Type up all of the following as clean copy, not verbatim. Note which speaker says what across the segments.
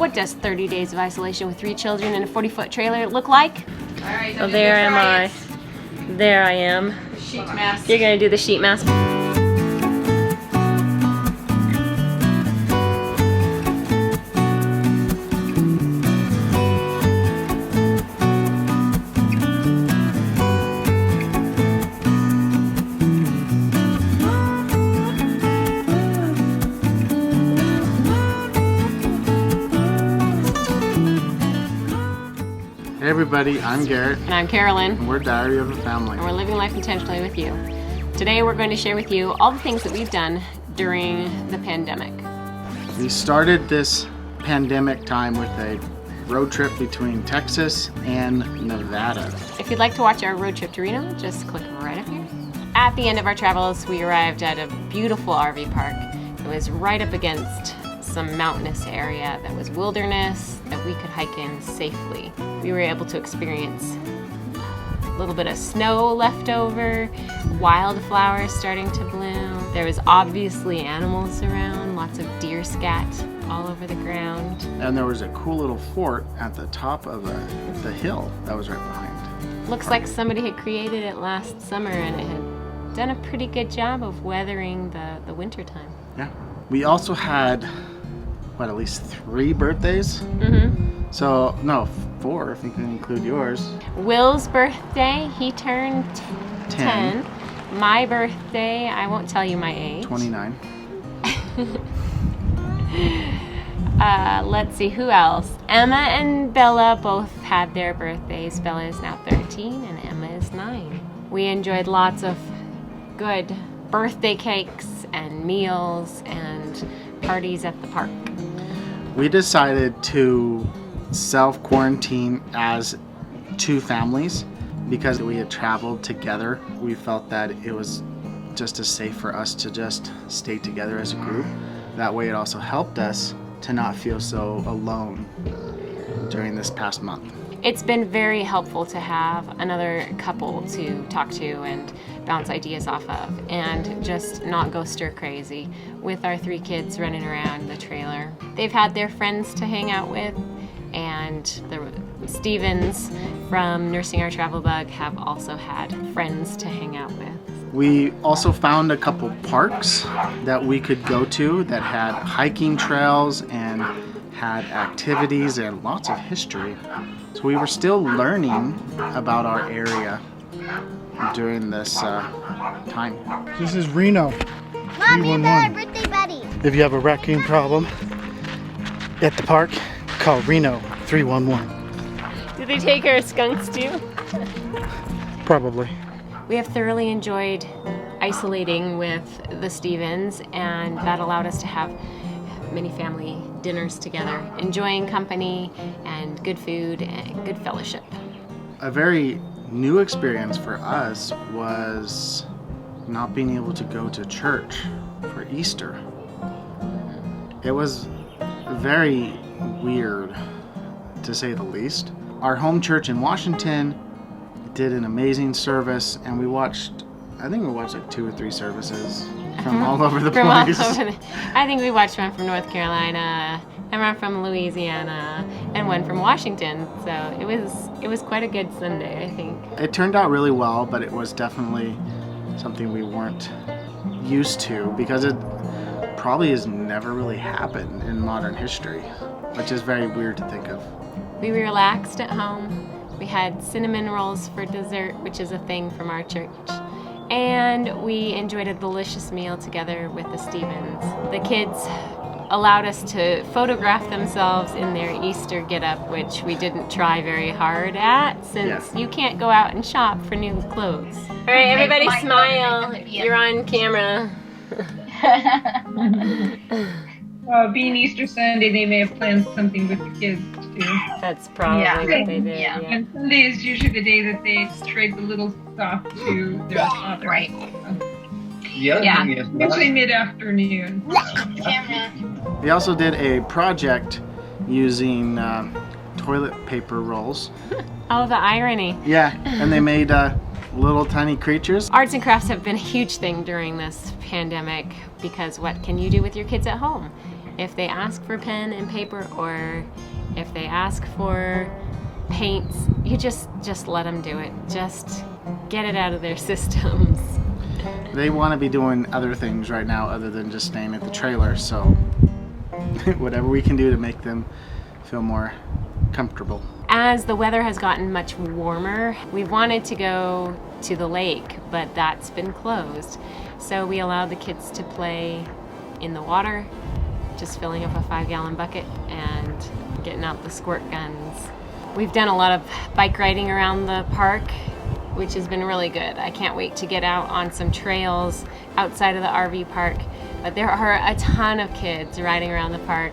Speaker 1: What does 30 days of isolation with 3 children in a 40-foot trailer look like?
Speaker 2: All right,
Speaker 1: Oh, there am I. There I am.
Speaker 2: Sheet mask.
Speaker 1: You're gonna do the sheet mask.
Speaker 3: Hey everybody, I'm Garrett.
Speaker 1: And I'm Carolyn.
Speaker 3: And we're Diary of a Family.
Speaker 1: And we're living life intentionally with you. Today we're going to share with you all the things that we've done during the pandemic.
Speaker 3: We started this pandemic time with a road trip between Texas and Nevada.
Speaker 1: If you'd like to watch our road trip to Reno, just click right up here. At the end of our travels, we arrived at a beautiful RV park. It was right up against some mountainous area that was wilderness that we could hike in safely. We were able to experience a little bit of snow left over, wildflowers starting to bloom. There was obviously animals around, lots of deer scat all over the ground.
Speaker 3: And there was a cool little fort at the top of the hill that was right behind.
Speaker 1: Looks like somebody had created it last summer and it had done a pretty good job of weathering the winter time.
Speaker 3: Yeah. We also had, at least 3 birthdays?
Speaker 1: Mm-hmm.
Speaker 3: So, no, 4 if you can include yours.
Speaker 1: Will's birthday, he turned 10. My birthday, I won't tell you my age.
Speaker 3: 29.
Speaker 1: Let's see, who else? Emma and Bella both had their birthdays. Bella is now 13 and Emma is 9. We enjoyed lots of good birthday cakes and meals and parties at the park.
Speaker 3: We decided to self-quarantine as 2 families because we had traveled together. We felt that it was just as safe for us to just stay together as a group. That way it also helped us to not feel so alone during this past month.
Speaker 1: It's been very helpful to have another couple to talk to and bounce ideas off of and just not go stir crazy with our 3 kids running around the trailer. They've had their friends to hang out with, and the Stevens from Nursing Our Travel Bug have also had friends to hang out with.
Speaker 3: We also found a couple parks that we could go to that had hiking trails and had activities and lots of history. So we were still learning about our area during this time.
Speaker 4: This is Reno.
Speaker 5: Mom, you're my birthday buddy.
Speaker 4: If you have a raccoon problem at the park, call Reno 311.
Speaker 1: Did they take our skunks too?
Speaker 4: Probably.
Speaker 1: We have thoroughly enjoyed isolating with the Stevens, and that allowed us to have many family dinners together, enjoying company and good food and good fellowship.
Speaker 3: A very new experience for us was not being able to go to church for Easter. It was very weird, to say the least. Our home church in Washington did an amazing service, and I think we watched like 2 or 3 services from all over the place.
Speaker 1: I think we watched one from North Carolina, and one from Louisiana, and one from Washington. So it was quite a good Sunday, I think.
Speaker 3: It turned out really well, but it was definitely something we weren't used to because it probably has never really happened in modern history, which is very weird to think of.
Speaker 1: We relaxed at home. We had cinnamon rolls for dessert, which is a thing from our church. And we enjoyed a delicious meal together with the Stevens. The kids allowed us to photograph themselves in their Easter getup, which we didn't try very hard at since you can't go out and shop for new clothes. All right, everybody smile. You're on camera.
Speaker 2: Being Easter Sunday, they may have planned something with the kids too.
Speaker 1: That's probably what they did.
Speaker 2: Yeah. And Sunday is usually the day that they trade the little stuff to their father.
Speaker 5: Right.
Speaker 6: The other thing is
Speaker 2: Usually mid-afternoon.
Speaker 3: We also did a project using toilet paper rolls.
Speaker 1: Oh, the irony.
Speaker 3: Yeah, and they made little tiny creatures.
Speaker 1: Arts and crafts have been a huge thing during this pandemic because what can you do with your kids at home? If they ask for pen and paper, or if they ask for paints, you just let them do it. Just get it out of their systems.
Speaker 3: They want to be doing other things right now other than just staying at the trailer, so whatever we can do to make them feel more comfortable.
Speaker 1: As the weather has gotten much warmer, we wanted to go to the lake, but that's been closed. So we allowed the kids to play in the water, just filling up a 5-gallon bucket and getting out the squirt guns. We've done a lot of bike riding around the park, which has been really good. I can't wait to get out on some trails outside of the RV park. But there are a ton of kids riding around the park,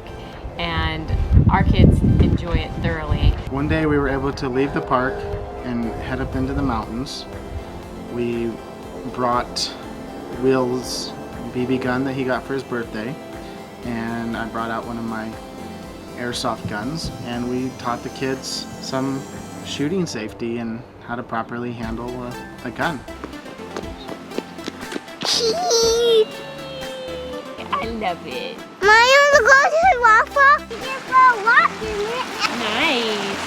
Speaker 1: and our kids enjoy it thoroughly.
Speaker 3: One day we were able to leave the park and head up into the mountains. We brought Will's BB gun that he got for his birthday, and I brought out one of my airsoft guns, and we taught the kids some shooting safety and how to properly handle a gun.
Speaker 5: Cheese.
Speaker 1: I love it.
Speaker 5: Mom, you want to go to the waffle? You can go walk in it.
Speaker 1: Nice.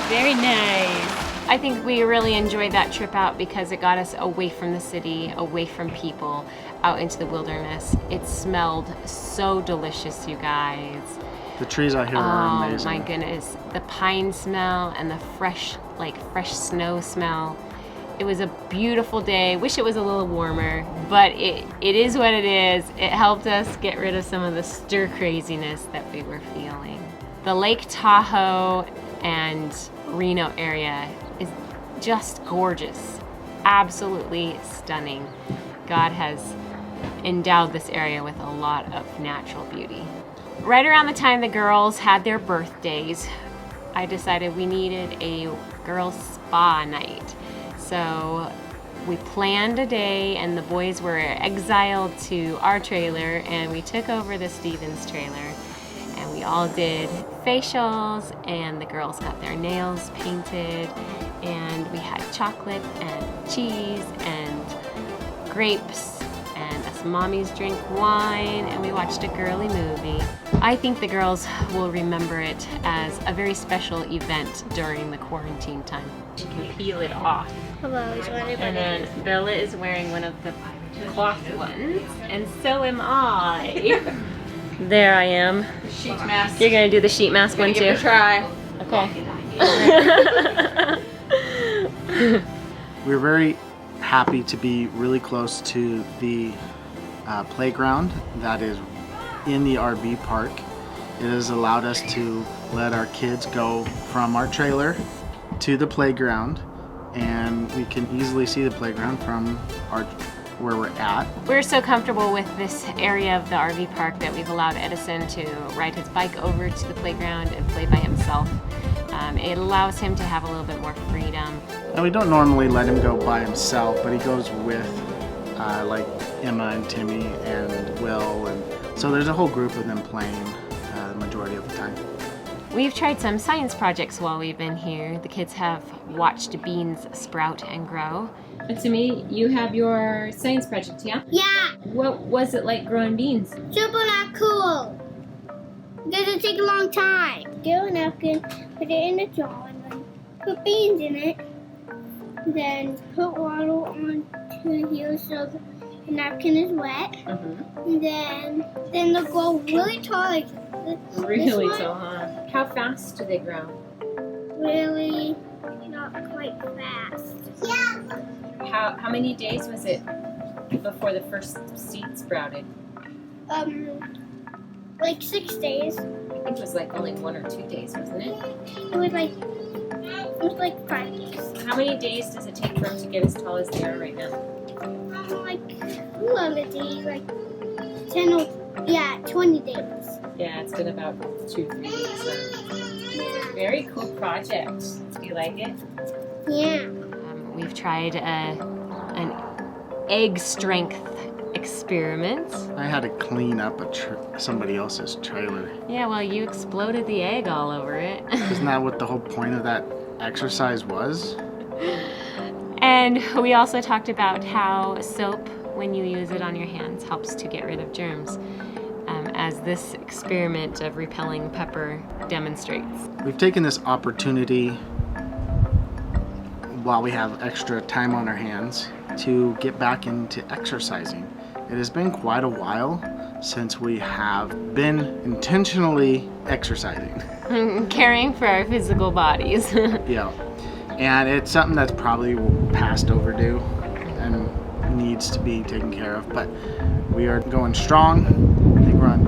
Speaker 1: Very nice. I think we really enjoyed that trip out because it got us away from the city, away from people, out into the wilderness. It smelled so delicious, you guys.
Speaker 3: The trees out here are
Speaker 1: Oh
Speaker 3: amazing.
Speaker 1: my goodness. The pine smell and the fresh snow smell. It was a beautiful day. Wish it was a little warmer, but it is what it is. It helped us get rid of some of the stir craziness that we were feeling. The Lake Tahoe and Reno area is just gorgeous. Absolutely stunning. God has endowed this area with a lot of natural beauty. Right around the time the girls had their birthdays, I decided we needed a girls' spa night. So we planned a day, and the boys were exiled to our trailer, and we took over the Stevens trailer, and we all did facials, and the girls got their nails painted, and we had chocolate and cheese and grapes, and us mommies drink wine, and we watched a girly movie. I think the girls will remember it as a very special event during the quarantine time. She can peel it off. And then Bella is wearing one of the cloth ones, and so am I. There I am.
Speaker 2: Sheet mask.
Speaker 1: You're gonna do the sheet mask one
Speaker 2: Give
Speaker 1: too?
Speaker 2: it a try.
Speaker 1: Okay.
Speaker 3: We're very happy to be really close to the playground that is in the RV park. It has allowed us to let our kids go from our trailer to the playground, and we can easily see the playground from where we're at.
Speaker 1: We're so comfortable with this area of the RV park that we've allowed Edison to ride his bike over to the playground and play by himself. It allows him to have a little bit more freedom.
Speaker 3: And we don't normally let him go by himself, but he goes with like Emma and Timmy and Will, and so there's a whole group of them playing the majority of the time.
Speaker 1: We've tried some science projects while we've been here. The kids have watched beans sprout and grow. Simi, you have your science project, yeah?
Speaker 5: Yeah,
Speaker 1: What was it like growing beans?
Speaker 5: super not cool. Doesn't take a long time. Get a napkin, put it in a jar, and then put beans in it. Then put water onto here so the napkin is wet. And then they'll grow really tall. Like this one.
Speaker 1: huh? How fast do they grow?
Speaker 5: Really not quite fast. Yeah.
Speaker 1: How many days was it before the first seed sprouted?
Speaker 5: Like 6 days.
Speaker 1: I think it was like only 1 or 2 days, wasn't it?
Speaker 5: It was like 5 days.
Speaker 1: How many days does it take for them to get as tall as they are right now?
Speaker 5: Like a lot of days, like 20 days.
Speaker 1: Yeah, it's been about 2-3 weeks.
Speaker 5: Yeah.
Speaker 1: Very cool project. Do you like it?
Speaker 5: Yeah.
Speaker 1: We've tried an egg strength experiment.
Speaker 3: I had to clean up somebody else's trailer.
Speaker 1: Yeah, well, you exploded the egg all over it.
Speaker 3: Isn't that what the whole point of that exercise was?
Speaker 1: And we also talked about how soap, when you use it on your hands, helps to get rid of germs. as this experiment of repelling Pepper demonstrates.
Speaker 3: We've taken this opportunity while we have extra time on our hands to get back into exercising. It has been quite a while since we have been intentionally exercising.
Speaker 1: Caring for our physical bodies.
Speaker 3: Yeah, and it's something that's probably past overdue and needs to be taken care of, but we are going strong. I think we're on,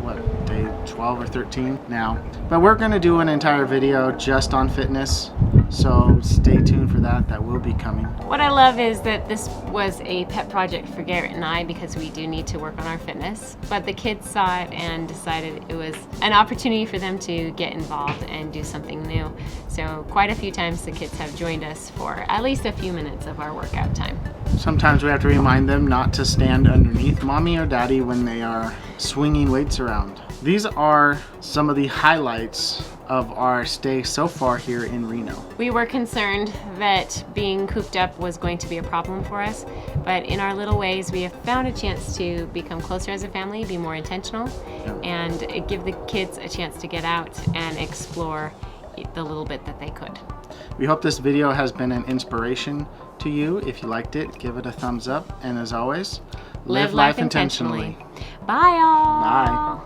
Speaker 3: what, day 12 or 13 now. But we're going to do an entire video just on fitness, so stay tuned for that. That will be coming.
Speaker 1: What I love is that this was a pet project for Garrett and I because we do need to work on our fitness, but the kids saw it and decided it was an opportunity for them to get involved and do something new. So quite a few times the kids have joined us for at least a few minutes of our workout time.
Speaker 3: Sometimes we have to remind them not to stand underneath mommy or daddy when they are swinging weights around. These are some of the highlights of our stay so far here in Reno.
Speaker 1: We were concerned that being cooped up was going to be a problem for us, but in our little ways we have found a chance to become closer as a family, be more intentional, and give the kids a chance to get out and explore the little bit that they could.
Speaker 3: We hope this video has been an inspiration to you. If you liked it, give it a thumbs up, and as always,
Speaker 1: Live life intentionally. Bye all!
Speaker 3: Bye.